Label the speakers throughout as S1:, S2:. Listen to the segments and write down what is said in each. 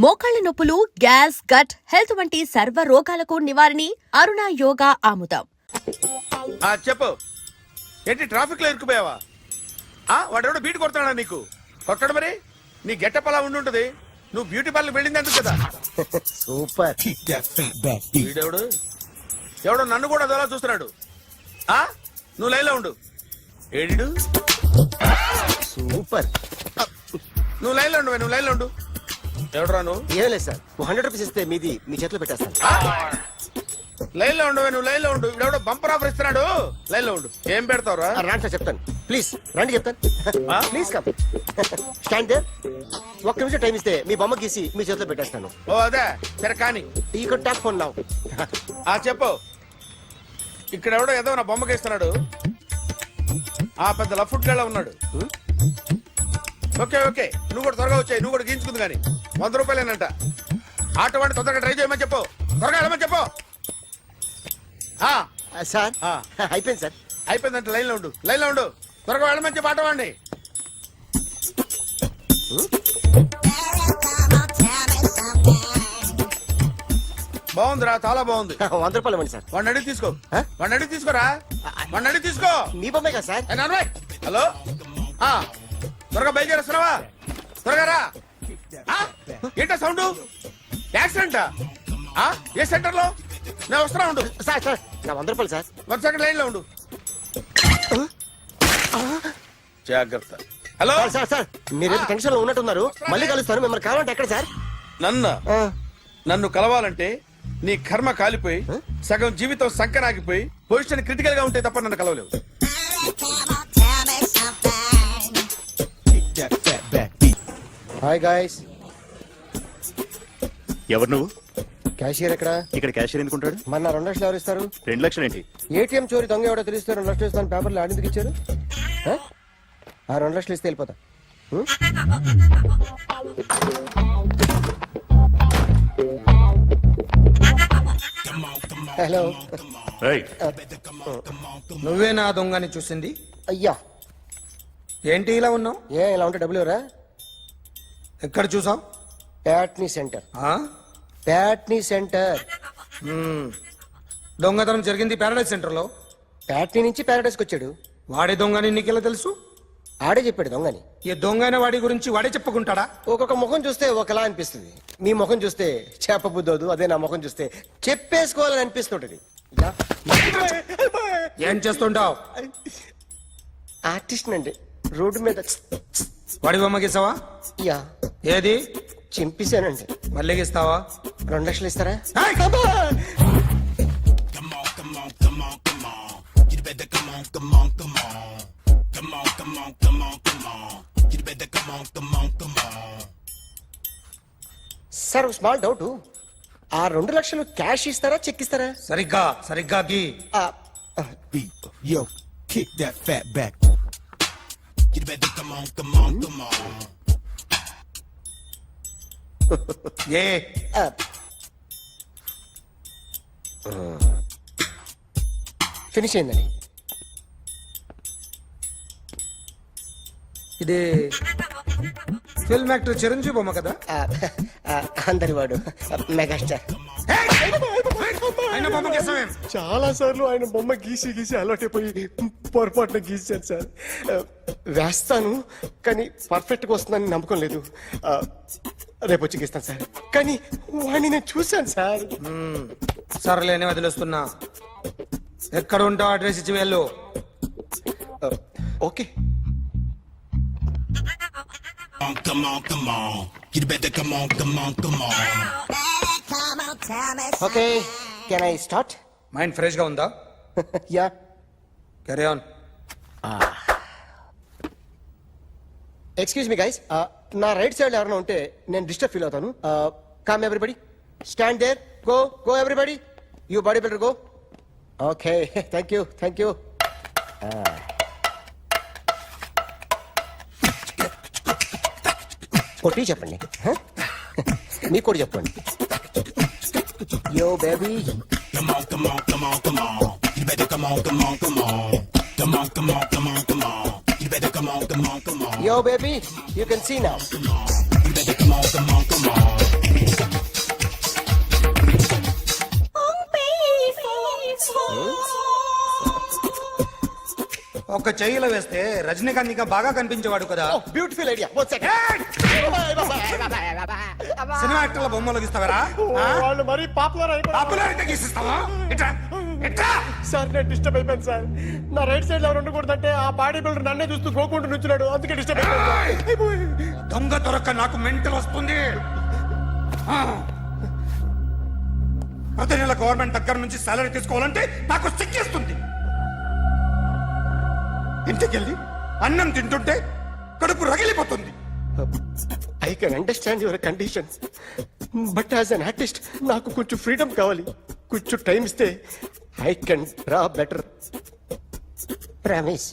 S1: మోకాళ్ల నొప్పులు, gas, gut health వంటి సర్వ రోగాలకు నివారణి అరుణ యోగా ఆముదం.
S2: చెప్పు, ఏంటి ట్రాఫిక్ లో ఇరుక్కుపోయావా? వాడెవడో బీట్ కొడతాడా నీకు? కొట్టడు మరి. నీ గెటప్ అలా ఉండుంటది. నువ్వు బ్యూటీ పార్లర్ వెళ్ళింది ఎందుకు కదా?
S3: సూపర్.
S2: వీడెవడు? ఎవడో నన్ను కూడా అదోలా చూస్తున్నాడు. నువ్వు లైన్ లో ఉండు. ఏడు
S3: సూపర్.
S2: నువ్వు లైన్ లో ఉండు. నువ్వు లైన్ లో ఉండు. ఎవడరా నువ్వు?
S3: ఏం లేదు సార్, 100 రూపీస్ ఇస్తే మీది మీ చేతిలో పెట్టేస్తాను.
S2: లైన్ లో ఉండు. నువ్వు లైన్ లో ఉండు. ఇవిడెవడో బంపర్ ఆఫర్ ఇస్తున్నాడు. లైన్ లో ఉండు. ఏం పెడతావురా?
S3: రాండి సార్, చెప్తాను. ప్లీజ్ రండి, చెప్తాను. Please come. Stand there. ఒక్క నిమిషం టైం ఇస్తే మీ బొమ్మ గీసి మీ చేతిలో పెట్టేస్తాను.
S2: ఓ అదే సరే కానీ.
S3: ఈ కుడ్ టాక్ ఫోన్ నౌ.
S2: చెప్పు. ఇక్కడ ఎవడో ఏదో నా బొమ్మకి ఇస్తున్నాడు. పెద్ద లఫుట్ గళ్ళ ఉన్నాడు. ఓకే ఓకే, నువ్వు కూడా త్వరగా వచ్చాయి. నువ్వు కూడా గీంచుకుంది కానీ 100 రూపాయలేనంట. ఆటో వాడిని తొందరగా ట్రై చేయమని చెప్పు. త్వరగా వెళ్ళమని చెప్పు.
S3: సార్ అయిపోయింది సార్.
S2: అయిపోయిందంటే లైన్ లో ఉండు. లైన్ లో ఉండు. త్వరగా వెళ్ళమని చెప్పు ఆటో వాడిని. బాగుందిరా, చాలా బాగుంది.
S3: 100 రూపాయలు ఇవ్వండి సార్.
S2: వాడిని అడిగి తీసుకో. వాడిని అడిగి తీసుకోరా. వాడిని అడిగి తీసుకో.
S3: మీ బొమ్మే కదా సార్.
S2: హలో, త్వరగా బయలుదేరేస్తున్నావా? త్వరగా రా. ఏంటా సౌండ్? యాక్సిడెంట్? ఏ సెంటర్ లో? నేను వస్తున్నా ఉండు.
S3: సార్ సార్, నా 100 రూపాయలు సార్.
S2: 1 సెకండ్ లైన్ లో ఉండు. జాగ్రత్త. హలో
S3: సార్ సార్, మీరు టెన్షన్ లో ఉన్నట్టున్నారు. మళ్ళీ కలుస్తాను. మిమ్మల్ని కావాలంటే ఎక్కడ సార్?
S2: నన్ను కలవాలంటే నీ కర్మ కాలిపోయి సగం జీవితం సంకనాగిపోయి పొజిషన్ క్రిటికల్ గా ఉంటే తప్ప నన్ను కలవలేవు.
S3: Hi guys.
S4: ఎవరు నువ్వు?
S3: క్యాషియర్ ఎక్కడ?
S4: ఇక్కడ క్యాషియర్ ఎందుకుంటాడు?
S3: మన 2 లక్షలు ఎవరు ఇస్తారు?
S4: 2 లక్షలు ఏంటి?
S3: ఏటీఎం చోరీ దొంగ ఎవడో తెలిస్తే 2 లక్షలు ఇస్తాను పేపర్లు ఆడిందుకు ఇచ్చారు. 2 లక్షలు ఇస్తే వెళ్ళిపోతా. హలో.
S5: నువ్వే నా దొంగని చూసింది?
S3: అయ్యా,
S5: ఏంటి ఇలా ఉన్నావు?
S3: ఇలా ఉంటే డబ్బులు ఎవరా?
S5: ఎక్కడ చూసావు?
S3: ప్యాట్నీ సెంటర్.
S5: దొంగతనం జరిగింది ప్యారడైజ్ సెంటర్ లో.
S3: ప్యాట్నీ నుంచి ప్యారడైజ్కి వచ్చాడు.
S5: వాడే దొంగని నీకెలా తెలుసు?
S3: ఆడే చెప్పాడు దొంగని.
S5: ఈ దొంగైన వాడి గురించి వాడే చెప్పుకుంటాడా?
S3: ఒక్కొక్క ముఖం చూస్తే ఒకలా అనిపిస్తుంది. మీ ముఖం చూస్తే చేపబుద్దోదు. అదే నా ముఖం చూస్తే చెప్పేసుకోవాలని అనిపిస్తుంటది.
S5: ఏం చేస్తుంటావు?
S3: ఆర్టిస్ట్ అండి. రోడ్డు మీద
S5: వాడి బొమ్మ గీసావా?
S3: యా.
S5: ఏది?
S3: చింపేశానండి.
S5: మళ్ళీ గీస్తావా?
S3: 2 లక్షలు ఇస్తారా? Sir small doubt. 2 లక్షలు క్యాష్ ఇస్తారా, చెక్ ఇస్తారా?
S5: సరిగ్గా గీ.
S6: Yo, kick that fat back. You better come on.
S5: A
S3: finish అయిందండి.
S5: ఇది ఫిల్మ్ యాక్టర్ చిరంజీవి బొమ్మ కదా?
S3: అందరి వాడు మెగాస్టార్.
S5: ఆయన బొమ్మ గీసావేం?
S3: చాలా సార్లు ఆయన బొమ్మ గీసి అలవాటైపోయి పొరపాటున గీసాను సార్. వేస్తాను కానీ పర్ఫెక్ట్ గా వస్తుందని నమ్మకం లేదు. రేపు వచ్చి గీస్తాను సార్. కానీ వాడిని నేను చూశాను సార్.
S5: సర్లేని వదిలేస్తున్నా. ఎక్కడ ఉంటావు అడ్రస్ ఇచ్చి వెళ్ళు.
S3: Okay.
S6: Come on. You better come on.
S3: Okay, can I start?
S5: Mind fresh గా ఉందా?
S3: Yeah.
S5: Carry on.
S3: Excuse me guys, నా రైట్ సైడ్ ఎవరైనా ఉంటే నేను డిస్టర్బ్ ఫీల్ అవుతాను. Come everybody, stand there. Go everybody. You body builder go. Okay, thank you. కొట్టి చెప్పండి. మీకు కూడా చెప్పండి. Yo baby.
S6: Come on. You better come on. Come on. You better come on.
S3: Yo baby, you can see now.
S6: You better come on.
S5: ఒక్క చెయ్యిలో వేస్తే రజనీకాంత్ ఇంకా బాగా కనిపించేవాడు కదా.
S3: Beautiful idea.
S5: సినిమా యాక్టర్ల బొమ్మలు గీస్తావరా?
S3: వాళ్ళు మరీ పాపులర్ అయిపోయి
S5: పాపులర్ అయితే గీసిస్తావా? ఇట్రా, ఇట్రా.
S3: సార్ నేను డిస్టర్బ్ అయిపోయాను సార్. నా రైట్ సైడ్ లో ఎవరు ఉండకూడదంటే ఆ బాడీ బిల్డర్ నన్నే చూస్తూ గోకుంటూ నుంచున్నాడు, అందుకే డిస్టర్బ్ అయిపోయాను.
S5: దొంగ దొరక్క నాకు మెంటల్ వస్తుంది. ఆ. ప్రతి నెల గవర్నమెంట్ దగ్గర నుంచి సాలరీ తీసుకోవాలంటే నాకు సిగ్గేస్తుంది. ఇంటికెళ్ళి అన్నం తింటుంటే కడుపు రగిలిపోతుంది.
S3: I can understand your conditions, but as an artist నాకు కొంచెం ఫ్రీడమ్ కావాలి. కొంచెం టైం ఇస్తే I can draw better. Promise.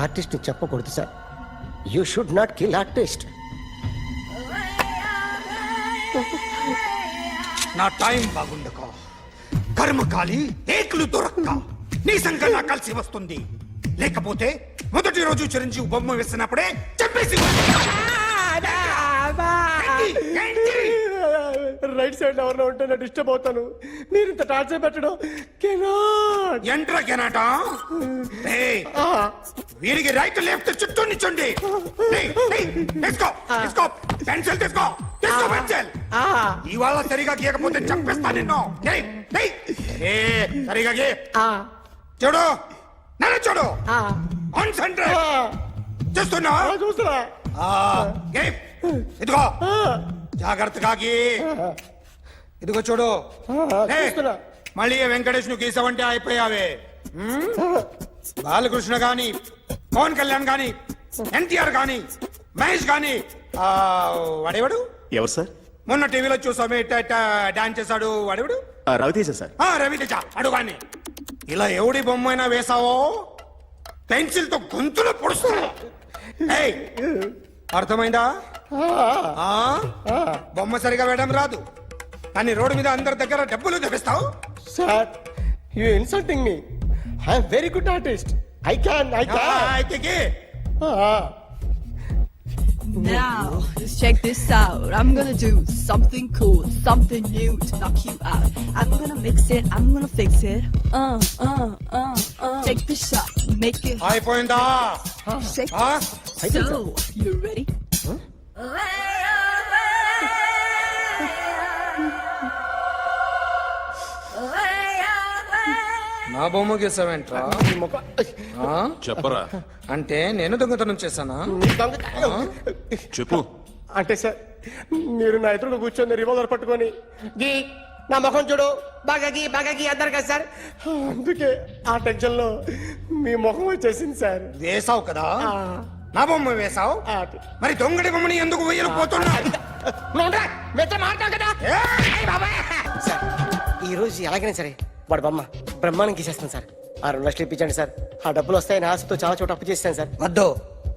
S3: Artist చెప్పకూడదు sir. You should not kill artist.
S5: నా టైం బాగుండక కర్మకాలి ఏకులు దొరక్క నీ సంఘం నాకు కలిసి వస్తుంది. లేకపోతే మొదటి రోజు చిరంజీవి బొమ్మ వేసినప్పుడే చెప్పేసి
S3: రైట్ సైడ్ ఎవరిలో ఉంటే నేను డిస్టర్బ్ అవుతాను. మీరు ఇంత టార్చర్ పెట్టడం కెనాట్.
S5: ఎంట్రా కెనాట. వీరికి రైట్ లెఫ్ట్ చుట్టూ నిచ్చండి. తీసుకో తీసుకో పెన్సిల్ తీసుకో తీసుకో పెన్సిల్. ఇవాళ సరిగా గీయకపోతే చంపేస్తా నిన్ను. సరిగా గీ. చూడు నన్ను చూడు. కాన్సంట్రేట్ చూస్తున్నా
S3: చూస్తున్నా.
S5: ఇదిగో జాగ్రత్తగా గీ. ఇదిగో చూడు.
S3: చూస్తున్నా.
S5: మళ్ళీ వెంకటేష్ ను గీసావంటే అయిపోయావే. బాలకృష్ణ గాని పవన్ కళ్యాణ్ గాని ఎన్టీఆర్ గాని మహేష్ గాని వాడేవాడు
S4: ఎవరు సార్?
S5: మొన్న టీవీలో చూసామే డాన్స్ చేశాడు వాడేవాడు?
S4: రవితేజ సార్.
S5: రవితేజ అడుగాని. ఇలా ఎవడి బొమ్మ అయినా వేసావో పెన్సిల్ తో గొంతులో పొడుస్తా. అర్థమైందా? బొమ్మ సరిగా వేయడం రాదు కానీ రోడ్డు మీద అందరి దగ్గర డబ్బులు తెప్పిస్తావు.
S3: Sir you insulting me. I'm very good artist. I can
S5: అయితే
S7: Now, just check this out. I'm gonna do something cool, something new to knock you out. I'm gonna mix it, I'm gonna fix it. Take the shot, make it
S5: అయిపోయిందా?
S7: shake. So, you ready?
S5: నా బొమ్మ గీసావేంట్రా?
S4: చెప్పరా.
S5: అంటే నేను దొంగతనం చేశానా?
S4: చెప్పు.
S3: అంటే సార్ మీరు నా ఎదురుగా కూర్చొని రివాల్వర్ పట్టుకొని గీ నా ముఖం చూడు బాగా గీ అన్నారు కదా సార్. అందుకే ఆ టెన్షన్ లో మీ ముఖం వచ్చేసింది సార్.
S5: వేసావు కదా, నా బొమ్మ వేసావు. మరి దొంగడి బొమ్మని ఎందుకు వేయకపోతున్నా?
S3: సార్ ఈ రోజు ఎలాగైనా సరే వాడు బొమ్మ బ్రహ్మాండం గీసేస్తాను సార్. 6 లక్షలు ఇప్పించండి సార్. ఆ డబ్బులు వస్తాయని ఆశతో చాలా చోట అప్పు చేస్తాను సార్.
S8: వద్దు,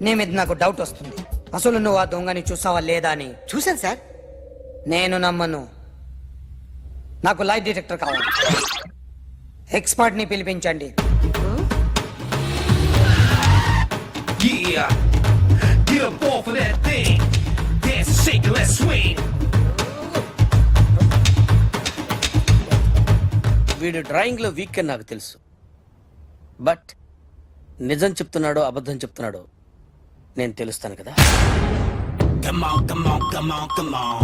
S8: నీ మీద నాకు డౌట్ వస్తుంది. అసలు నువ్వు ఆ దొంగని చూసావా లేదా అని.
S3: చూశాను సార్.
S8: నేను నమ్మను. నాకు లైట్ డిటెక్టర్ కావాలి. ఎక్స్పర్ట్ ని పిలిపించండి.
S9: Yeah, get up off of that thing. Dance, shake, let's swing.
S10: వీడు డ్రాయింగ్ లో వీక్ అని నాకు తెలుసు, బట్ నిజం చెప్తున్నాడో అబద్ధం చెప్తున్నాడో నేను తెలుస్తాను కదా.
S9: Come on, come on, come on, come on.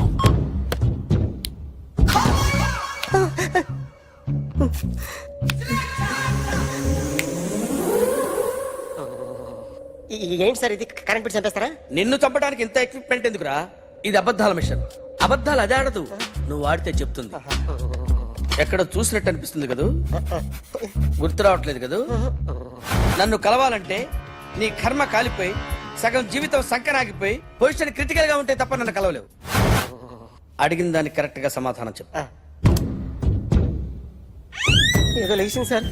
S3: ఏంటి సార్ ఇది? కరెంట్ బిల్ చంపేస్తారా?
S10: నిన్ను చంపడానికి ఇంత ఎక్విప్మెంట్ ఎందుకురా? ఇది అబద్ధాల మిషన్. అబద్ధాలు అదే ఆడదు, నువ్వు ఆడితే చెప్తుంది. ఎక్కడ చూసినట్టు అనిపిస్తుంది కదూ, గుర్తు రావట్లేదు కదూ. నన్ను కలవాలంటే నీ కర్మ కాలిపోయి సగం జీవితం సంకనాగిపోయి పొజిషన్ క్రిటికల్ గా ఉంటే తప్ప నన్ను కలవలేవు. అడిగిన దానికి కరెక్ట్ గా సమాధానం చెప్పు.
S3: ఏదో లేచింది sir.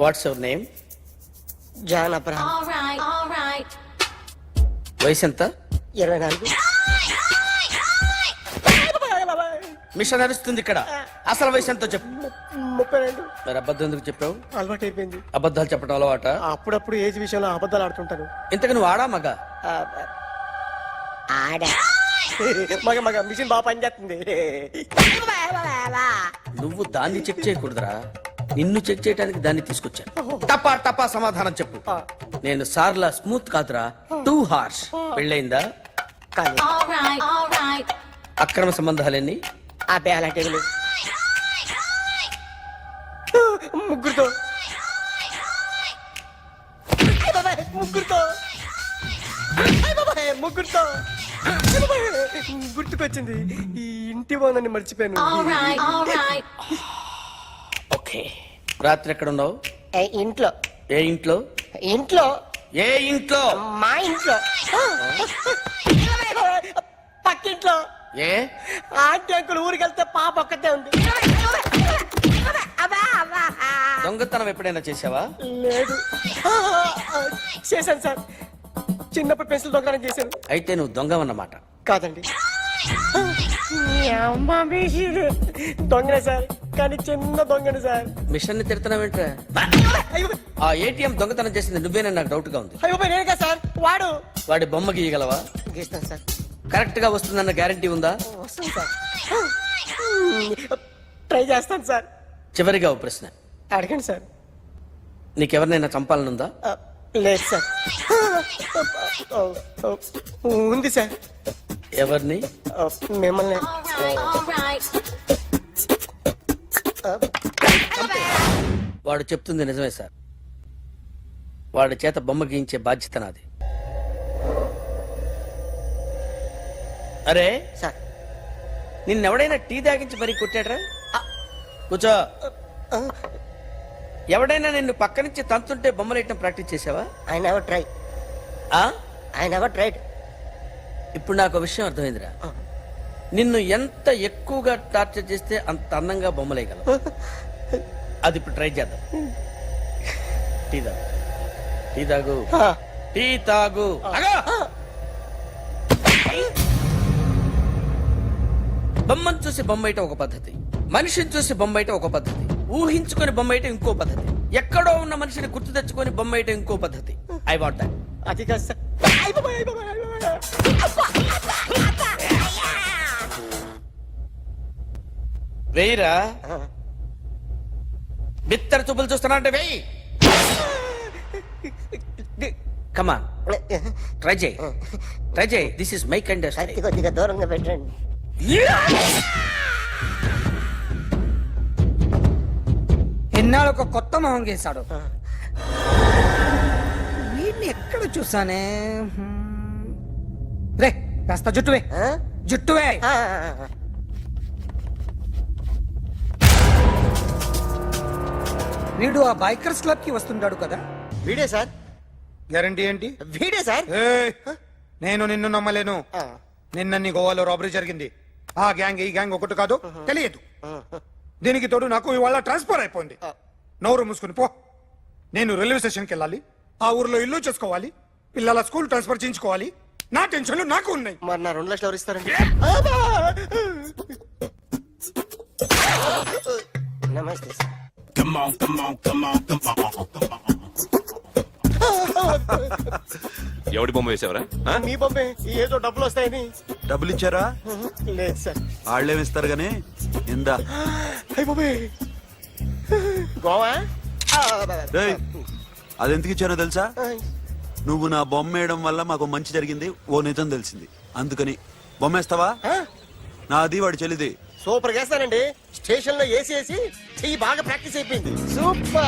S10: What's your name?
S3: John Abraham.
S10: వయసు ఎంత?
S3: 24.
S10: మిషన్ నడుస్తుంది ఇక్కడ. అసలు వయసు ఎంతో చెప్పు.
S3: 32.
S10: మరి అబద్ధం ఎందుకు చెప్పావు?
S3: అలవాటు అయిపోయింది.
S10: అబద్ధాలు చెప్పడం అలవాట?
S3: అప్పుడప్పుడు ఏజ్ విషయంలో అబద్ధాలు ఆడుతుంటాను.
S10: ఇంతకు నువ్వు ఆడా మగ?
S3: ఆడా మగ మగ మిషన్ బాగా పనిచేస్తుంది.
S10: నువ్వు దాన్ని చెక్ చేయకూడదురా, నిన్ను చెక్ చేయడానికి దాన్ని తీసుకొచ్చాను. తప్ప తప్ప సమాధానం చెప్పు. నేను సార్లా స్మూత్ కాదురా, టూ హార్ష్. పెళ్ళైందా?
S3: కానీ
S10: అక్రమ సంబంధాలన్నీ?
S3: అబ్బే అలాంటి ఏమీ లేదు. ముగ్గురుతో అయ్ బాబాయ్, ముగ్గురుతో అయ్ బాబాయ్, ముగ్గురుతో అయ్ బాబాయ్, గుర్తుకొచ్చింది. ఈ ఇంటి బాగుందని మర్చిపోయాను.
S10: ఓకే. రాత్రి ఎక్కడ ఉన్నావు?
S3: ఇంట్లో.
S10: ఏ ఇంట్లో?
S3: ఇంట్లో.
S10: ఏ ఇంట్లో?
S3: మా ఇంట్లో. పక్కింట్లో.
S10: ఏ
S3: ఆంటీ అంకుల్ ఊరికి వెళ్తే పాప ఒక్కతే ఉంది.
S10: దొంగతనం ఎప్పుడైనా చేసావా?
S3: లేదు. చేశాను సార్, చిన్నప్పుడు పెన్సిల్ దొంగతనం చేశాను.
S10: అయితే నువ్వు దొంగవన్నమాట.
S3: కాదండి, దొంగనే సార్, కానీ చిన్న దొంగని సార్.
S10: మిషన్ ని తిడుతున్నావేంట్రా?
S3: అయ్యో
S10: ఆ ఏటీఎం దొంగతనం చేసింది నువ్వేనని నాకు డౌట్ గా ఉంది.
S3: అయ్యో నేను కదా సార్, వాడు.
S10: వాడి బొమ్మ గీయగలవా?
S3: గీస్తాను సార్.
S10: కరెక్ట్ గా వస్తుందన్న గ్యారంటీ ఉందా?
S3: వస్తాను సార్, ట్రై చేస్తాను సార్.
S10: చివరిగా ఓ ప్రశ్న
S3: అడగండి సార్.
S10: నీకెవరినైనా చంపాలనుందా?
S3: లేదు సార్. ఉంది సార్.
S10: ఎవరిని?
S3: మిమ్మల్ని.
S10: వాడు చెప్తుంది నిజమే సార్. వాడి చేత బొమ్మ గీయించే బాధ్యత నాది. అరే
S3: సార్,
S10: నిన్నెవడైనా టీ తాగించి మరీ కొట్టాడ్రా? కూర్చో. ఎవడైనా నిన్ను పక్క నుంచి తంతుంటే బొమ్మలేయటం ప్రాక్టీస్ చేసావా?
S3: I never try. I never tried.
S10: ఇప్పుడు నాకు విషయం అర్థమైందిరా. నిన్ను ఎంత ఎక్కువగా టార్చర్ చేస్తే అంత అందంగా బొమ్మలేయగలవు. అది ఇప్పుడు ట్రై చేద్దాం. టీ తాగు, టీ తాగు, టీ తాగు. బొమ్మను చూసి బొమ్మయటం ఒక పద్ధతి, మనిషిని చూసి బొమ్మయటం ఒక పద్ధతి, ఊహించుకొని బొమ్మయటం ఇంకో పద్ధతి, ఎక్కడో ఉన్న మనిషిని గుర్తు తెచ్చుకొని బొమ్మయటం ఇంకో పద్ధతి. I want that.
S3: అది కాదు సార్.
S10: వేయిరా. బిత్తర చూపులు చూస్తున్నా అంటే వేయి. కమాన్, ట్రై చేయి, ట్రై చేయి. This is my kind of style.
S3: కొద్దిగా దూరంగా పెట్టండి.
S8: ఎన్నాళ్ళు ఒక కొత్త మొహం గీశాడు. వీడిని ఎక్కడ చూసానే? రే కాస్త జుట్టువే, జుట్టువే. వీడు ఆ బైకర్స్ క్లబ్ కి వస్తుంటాడు కదా?
S3: వీడే సార్.
S5: గ్యారంటీ ఏంటి?
S3: వీడే సార్.
S5: ఏయ్, నేను నిన్ను నమ్మలేను. నిన్న నీ గోవాలో రాబరీ జరిగింది. ఆ గ్యాంగ్ ఈ గ్యాంగ్ ఒకటి కాదు, తెలియదు. దీనికి తోడు నాకు ఇవాళ ట్రాన్స్ఫర్ అయిపోయింది. నోరు మూసుకుని పో. నేను రైల్వే స్టేషన్కి వెళ్ళాలి, ఆ ఊర్లో ఇల్లు చేసుకోవాలి, పిల్లల స్కూల్ ట్రాన్స్ఫర్ చేయించుకోవాలి. నా టెన్షన్లు నాకు ఉన్నాయి.
S3: మరి నా 2 లక్షలు ఎవరు ఇస్తారండి? నమస్తే sir.
S6: Come on, come on, come on, come on, come on.
S4: ఎవడి బొమ్మ వేసావరా?
S3: మీ బొమ్మే, ఏదో డబ్బులు వస్తాయని.
S11: డబ్బులు ఇచ్చారా?
S3: లేదు సార్.
S11: వాళ్ళేమిస్తారు గానీ ఇందా.
S3: అయ్య బాబే, గోవా.
S11: రేయ్, అదెందుకు ఇచ్చానో తెలుసా? నువ్వు నా బొమ్మ వేయడం వల్ల మాకు మంచి జరిగింది, ఓ నిజం తెలిసింది. అందుకని బొమ్మేస్తావా? నాది వాడి చెల్లిది.
S3: సూపర్ చేస్తానండి. స్టేషన్ లో ఏసీ చెయ్యి బాగా ప్రాక్టీస్ అయిపోయింది. సూపర్.